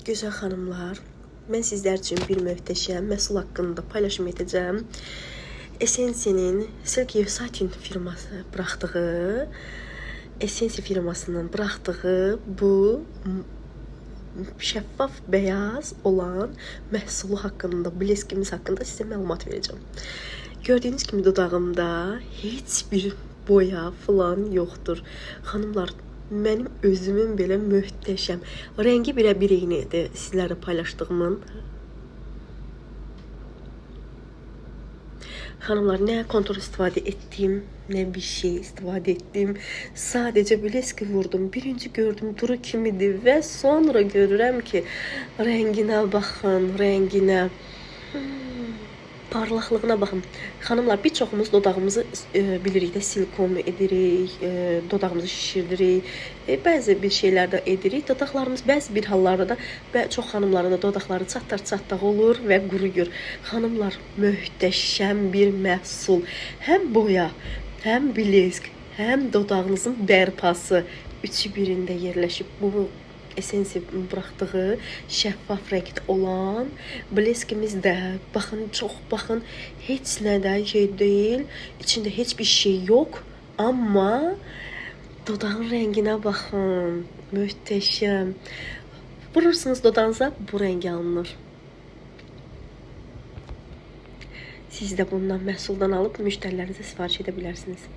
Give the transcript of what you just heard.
Gözəl xanımlar, mən sizlər üçün bir möhtəşəm məhsul haqqında paylaşım edəcəm. Essensi'nin Silky Satin firması buraxdığı, Essensi firmasının buraxdığı bu şəffaf beyaz olan məhsulu haqqında, bleskimiz haqqında sizə məlumat verəcəm. Gördüyünüz kimi dodağımda heç bir boya falan yoxdur. Xanımlar, mənim özümün belə möhtəşəm. Rəngi belə bir eynidir sizlərlə paylaşdığımın. Xanımlar, nə kontur istifadə etdim, nə bir şey istifadə etdim. Sadəcə bleski vurdum. Birinci gördüm duru kimidir və sonra görürəm ki, rənginə baxın, rənginə. Parlaqlığına baxın. Xanımlar, bir çoxumuz dodağımızı bilirik də silikon edirik, dodağımızı şişirdirik, bəzi bir şeylər də edirik. Dodaqlarımız bəzi bir hallarda da çox xanımların da dodaqları çatdaq olur və quruyur. Xanımlar, möhtəşəm bir məhsul. Həm boya, həm blesk, həm dodağınızın bərpası üçü birində yerləşib. Bu Essensi buraxdığı şəffaf rəngdə olan bleskimiz də, baxın, çox baxın, heç nədən şey deyil, içində heç bir şey yox, amma dodağın rənginə baxın, möhtəşəm. Vurursunuz dodağınıza, bu rəngi alınır. Siz də bundan məhsuldan alıb müştərilərinizə sifariş edə bilərsiniz.